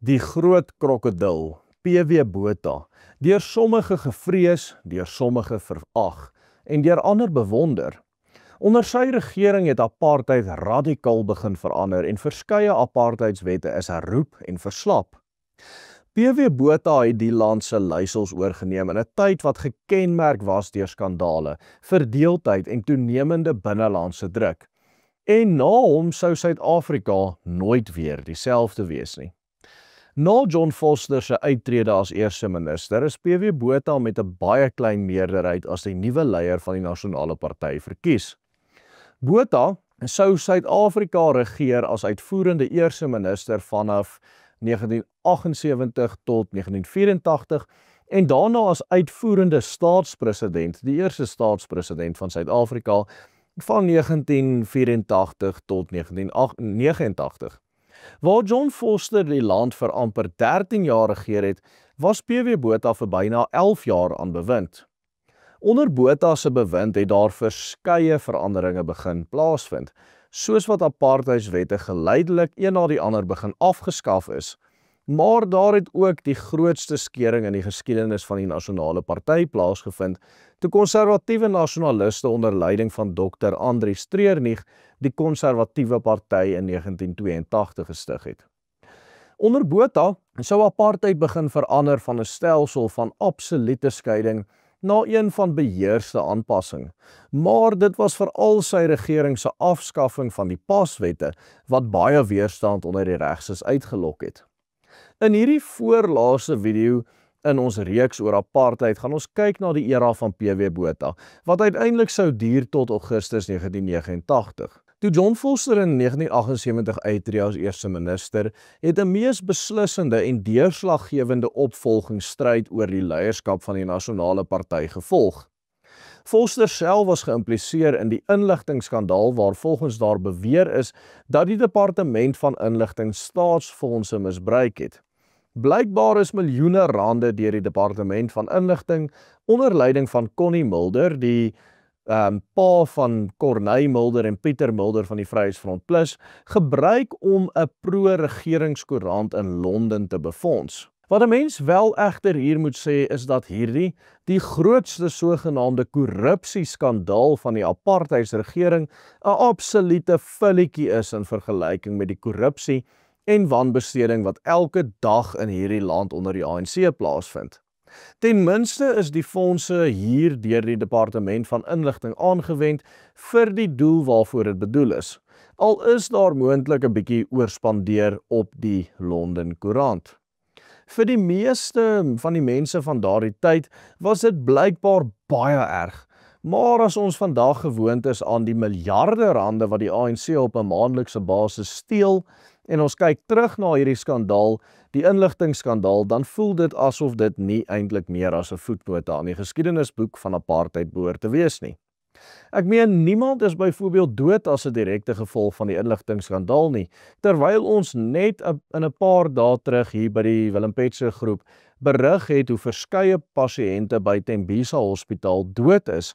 Die groot krokodil, P.W. Botha, deur sommige gevrees, deur sommige verag en deur ander bewonder. Onder sy regering het apartheid radikaal begin verander en verskeie apartheidswette is herroep en verslap. P.W. Botha het die land se leiersels oorgeneem in 'n tyd wat gekenmerk was deur skandale, verdeeldheid en toenemende binnelandse druk. En na hom sou Suid-Afrika nooit weer dieselfde wees nie. Na John Vorster se uittrede as eerste minister is P.W. Botha met 'n baie klein meerderheid as die nuwe leier van die Nasionale Party verkies. Botha sou Suid-Afrika regeer as uitvoerende eerste minister vanaf 1978 tot 1984 en daarna as uitvoerende staatspresident, die eerste staatspresident van Suid-Afrika van 1984 tot 1989. Waar John Vorster die land vir amper 13 jaar regeer het, was P.W. Botha vir byna 11 jaar aan bewind. Onder Botha se bewind het daar verskeie veranderinge begin plaasvind, soos wat apartheidswette geleidelik een na die ander begin afgeskaf is, maar daar het ook die grootste skering in die geskiedenis van die Nasionale Party plaasgevind, toe konservatiewe nasionaliste onder leiding van Dr. Andries Treurnig die Konservatiewe Party in 1982 gestig het. Onder Botha sou apartheid begin verander van 'n stelsel van absolute skeiding na een van beheerste aanpassing, maar dit was veral sy regering se afskaffing van die paswette wat baie weerstand onder die regses uitgelok het. In hierdie voorlaaste video in ons reeks oor apartheid gaan ons kyk na die era van P.W. Botha, wat uiteindelik sou duur tot Augustus 1989. Toe John Vorster in 1978 uittreë as eerste minister, het 'n mees beslissende en deurslaggewende opvolgingsstryd oor die leierskap van die Nasionale Party gevolg. Vorster self was geïmpliseer in die inligtingskandaal waar volgens daar beweer is dat die Departement van Inligting staatsfondse misbruik het. Blykbaar is miljoene rande deur die Departement van Inligting onder leiding van Connie Mulder, die pa van Corneille Mulder en Pieter Mulder van die Vryheidsfront Plus, gebruik om 'n pro-regeringskoerant in Londen te befonds. Wat 'n mens wel egter hier moet sê is dat hierdie die grootste sogenaamde korrupsieskandaal van die apartheidsregering 'n absolute filletjie is in vergelyking met die korrupsie en wanbesteding wat elke dag in hierdie land onder die ANC plaasvind. Ten minste is die fondse hier deur die Departement van Inligting aangewend vir die doel waarvoor dit bedoel is. Al is daar moontlik 'n bietjie oorspandeer op die Londen Koerant. Vir die meeste van die mense van daardie tyd was dit blykbaar baie erg. Maar as ons vandag gewoond is aan die miljarde rande wat die ANC op 'n maandelikse basis steel, en ons kyk terug na hierdie skandaal, die inligtingsskandaal, dan voel dit asof dit nie eintlik meer as 'n voetnote aan die geskiedenisboek van apartheid behoort te wees nie. Ek meen, niemand is byvoorbeeld dood as 'n direkte gevolg van die inligtingsskandaal nie, terwyl ons net in 'n paar dae terug hier by die Willem Petsche groep berig het hoe verskeie pasiënte by Tembisa Hospitaal dood is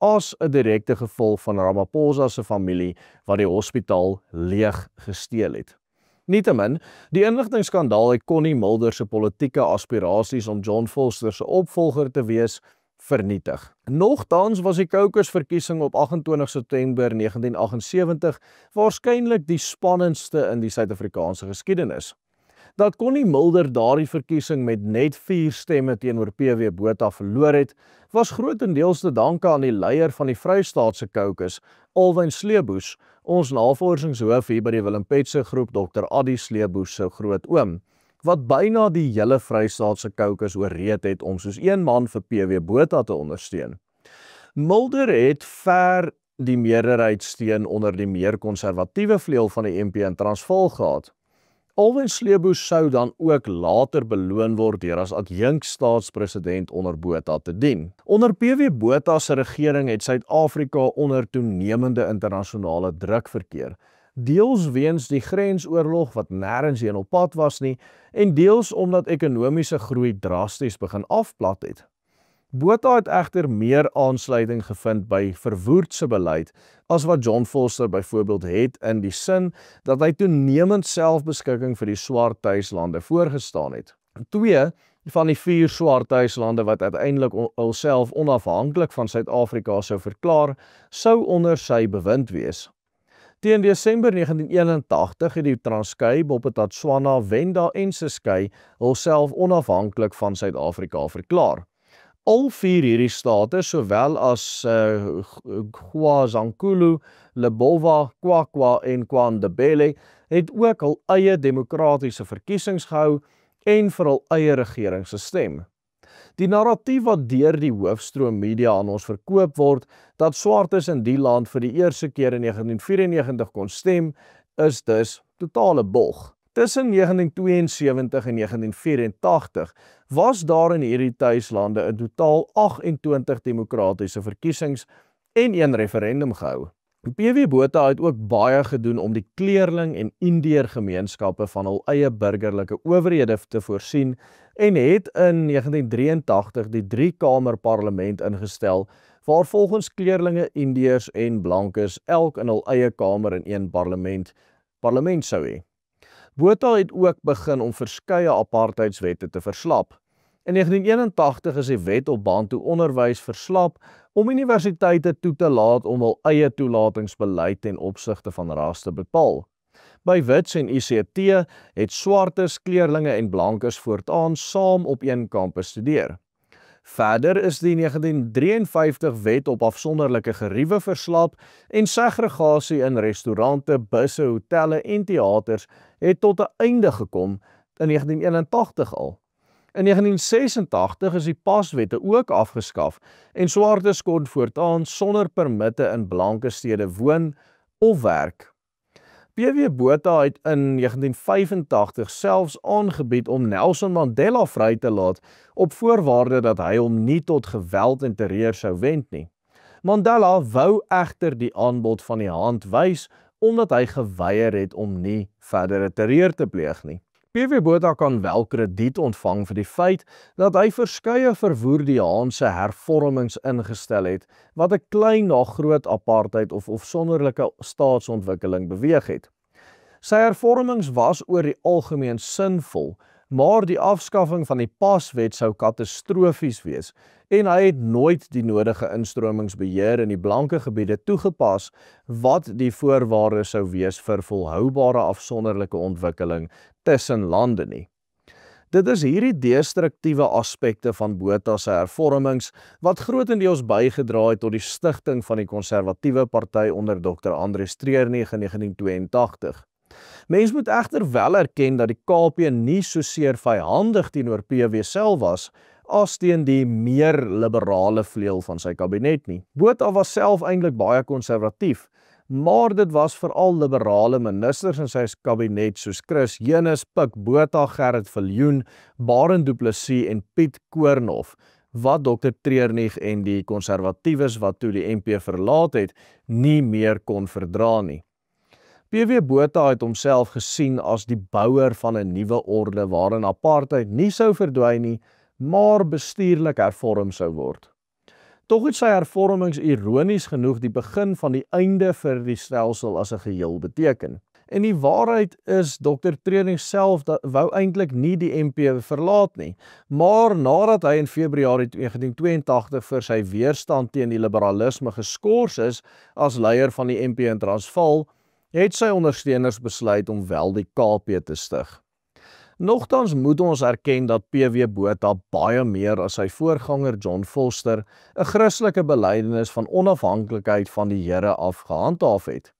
as 'n direkte gevolg van Ramaphosa se familie wat die hospitaal leeg gesteel het. Nietemin, die inligtingsskandaal het Connie Mulder se politieke aspirasies om John Vorster se opvolger te wees vernietig. Nogtans was die Caucus-verkiesing op 28 September 1978 waarskynlik die spannendste in die Suid-Afrikaanse geskiedenis. Dat Connie Mulder daardie verkiesing met net 4 stemme teenoor P.W. Botha verloor het, was grootendeels te danke aan die leier van die Vrystaatse Caucus, Alwyn Sleeboes, ons navorsingshoof hier by die Willem Petsche groep, Dr. Addy Sleeboes se grootoom, wat byna die hele Vrystaatse Caucus oorreed het om soos een man vir P.W. Botha te ondersteun. Mulder het ver die meerderheidssteun onder die meer konservatiewe vleuel van die MP in Transvaal gehad. Alwyn Sleeboes sou dan ook later beloon word deur as adjunk staatspresident onder Botha te dien. Onder P.W. Botha se regering het Suid-Afrika onder toenemende internasionale druk verkeer, deels weens die grensoorlog wat nêrens heen op pad was nie, en deels omdat ekonomiese groei drasties begin afplat het. Botha het egter meer aansluiting gevind by Verwoerd se beleid as wat John Vorster byvoorbeeld het, in die sin dat hy toenemend selfbeskikking vir die swart tuislande voorgestaan het. 2 van die 4 swart tuislande wat uiteindelik hulself onafhanklik van Suid-Afrika sou verklaar, sou onder sy bewind wees. Teen Desember 1981 het die Transkei, Bophuthatswana, Venda en Ciskei hulself onafhanklik van Suid-Afrika verklaar. Al 4 hierdie state, sowel as KwaZulu, Lebowa, Kwakwa en KwaNdebele, het ook hul eie demokratiese verkiesings gehou en vir hul eie regering gestem. Die narratief wat deur die hoofstroom media aan ons verkoop word, dat swartes in die land vir die eerste keer in 1994 kon stem, is dus totale bog. Tussen 1972 en 1984 was daar in hierdie tuislande in totaal 28 demokratiese verkiesings en 1 referendum gehou. PW Botha het ook baie gedoen om die kleerling en Indiër gemeenskappe van hul eie burgerlike owerhede te voorsien en het in 1983 die 3-kamer parlement ingestel, waar volgens kleerlinge, Indiërs en blankes elk in hul eie kamer in 1 parlement sou hê. Botha het ook begin om verskeie apartheidswette te verslap. In 1981 is die wet op Bantu onderwys verslap om universiteite toe te laat om hul eie toelatingsbeleid ten opsigte van ras te bepaal. By Wits en ICT het swartes, kleerlinge en blankes voortaan saam op 1 kampus studeer. Verder is die 1953 wet op afsonderlike geriewe verslap en segregasie in restaurante, busse, hotelle en teaters het tot 'n einde gekom in 1981 al. In 1986 is die paswette ook afgeskaf en swartes kon voortaan sonder permitte in blanke stede woon of werk. PW Botha het in 1985 selfs aangebied om Nelson Mandela vry te laat op voorwaarde dat hy hom nie tot geweld en terreur sou wend nie. Mandela wou egter die aanbod van die hand wys omdat hy geweier het om nie verdere terreur te pleeg nie. PW Botha kan wel krediet ontvang vir die feit dat hy verskeie verwoerdiaanse hervormings ingestel het wat 'n klein na groot apartheid of sonderlike staatsontwikkeling beweeg het. Sy hervormings was oor die algemeen sinvol, maar die afskaffing van die paswet sou katastrofies wees en hy het nooit die nodige instromingsbeheer in die blanke gebiede toegepas wat die voorwaarde sou wees vir volhoubare afsonderlike ontwikkeling tussen lande nie. Dit is hierdie destruktiewe aspekte van Botha se hervormings wat grootendeels bygedra het tot die stigting van die konservatiewe party onder Dr. André Streernich in 1982. Mens moet egter wel erken dat die KP nie soseer vyhandig teenoor PW self was as teen die meer liberale vleuel van sy kabinet nie. Botha was self eintlik baie konservatief, maar dit was veral liberale ministers in sy kabinet soos Chris Jenis, Pik Botha, Gerrit Viljoen, Barend Du Plessis en Piet Koornhof, wat Dr. Treurnig en die konservatiewes wat toe die MP verlaat het, nie meer kon verdra nie. PW Botha het homself gesien as die bouer van 'n nuwe orde waarin apartheid nie sou verdwyn nie, maar bestuurlik hervorm sou word. Tog het sy hervormings ironies genoeg die begin van die einde vir die stelsel as 'n geheel beteken. En die waarheid is, Dr. Treurnig self wou eintlik nie die MP verlaat nie, maar nadat hy in Februarie 1982 vir sy weerstand teen die liberalisme geskort is as leier van die MP in Transvaal, het sy ondersteuners besluit om wel die KP te stig. Nogtans moet ons erken dat PW Botha baie meer as sy voorganger John Vorster 'n Christelike belydenis van onafhanklikheid van die Here af gehandhaaf het.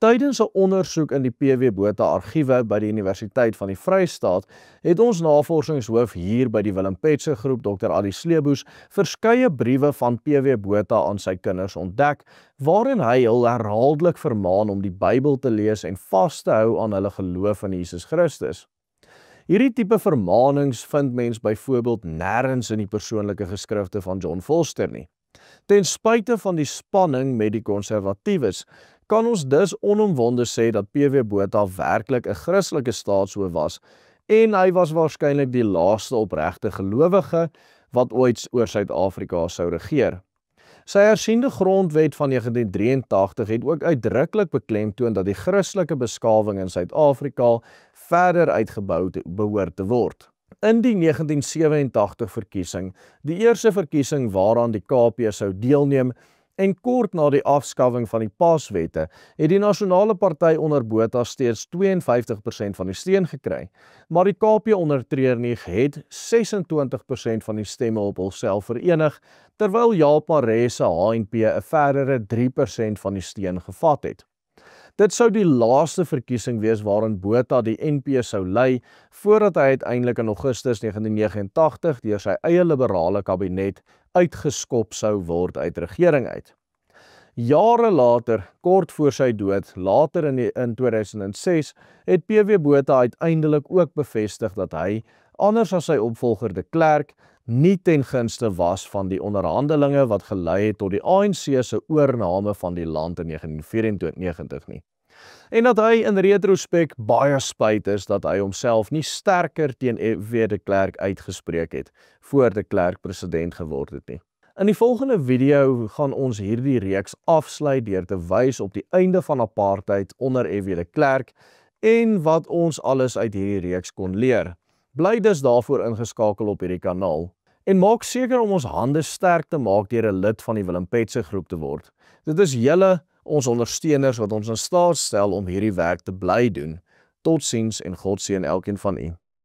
Tydens 'n ondersoek in die PW Botha argiewe by die Universiteit van die Vrystaat het ons navorsingshoof hier by die Willem Petse groep Dr. Adi Sleeboes verskeie briewe van PW Botha aan sy kinders ontdek, waarin hy hul herhaaldelik vermaan om die Bybel te lees en vas te hou aan hulle geloof in Jesus Christus. Hierdie tipe vermaanings vind mens byvoorbeeld nêrens in die persoonlike geskrifte van John Vorster nie. Ten spyte van die spanning met die konservatiewes, kan ons dus onomwonde sê dat PW Botha werklik 'n Christelike staatshoof was en hy was waarskynlik die laaste opregte gelowige wat ooit oor Suid-Afrika sou regeer. Sy hersiende grondwet van 1983 het ook uitdruklik beklemtoon dat die Christelike beskawing in Suid-Afrika verder uitgebou behoort te word. In die 1987 verkiesing, die eerste verkiesing waaraan die KP sou deelneem, en kort na die afskawing van die Paswette, het die Nasionale Party onder Botha steeds 52% van die steun gekry, maar die KP onder Treurnig het 26% van die stemme op hulself verenig, terwyl Jaap Maree se HNP 'n verdere 3% van die steun gevat het. Dit sou die laaste verkiesing wees waarin Botha die NP sou lei, voordat hy uiteindelik in Augustus 1989 deur sy eie liberale kabinet uitgeskop sou word uit regering uit. Jare later, kort voor sy dood, later in 2006, het PW Botha uiteindelik ook bevestig dat hy, anders as sy opvolger de Klerk, nie ten gunste was van die onderhandelinge wat gelei het tot die ANC se oorname van die land in 1994 nie. En dat hy in retrospek baie spyt is dat hy homself nie sterker teen W de Klerk uitgespreek het, voor de Klerk president geword het nie. In die volgende video gaan ons hierdie reeks afsluit deur te wys op die einde van apartheid onder W de Klerk en wat ons alles uit hierdie reeks kon leer. Bly dus daarvoor ingeskakel op hierdie kanaal. En maak seker om ons hande sterk te maak deur 'n lid van die Willem Petse groep te word. Dit is julle, ons ondersteuners, wat ons in staat stel om hierdie werk te bly doen. Totsiens en God seën elkeen van u.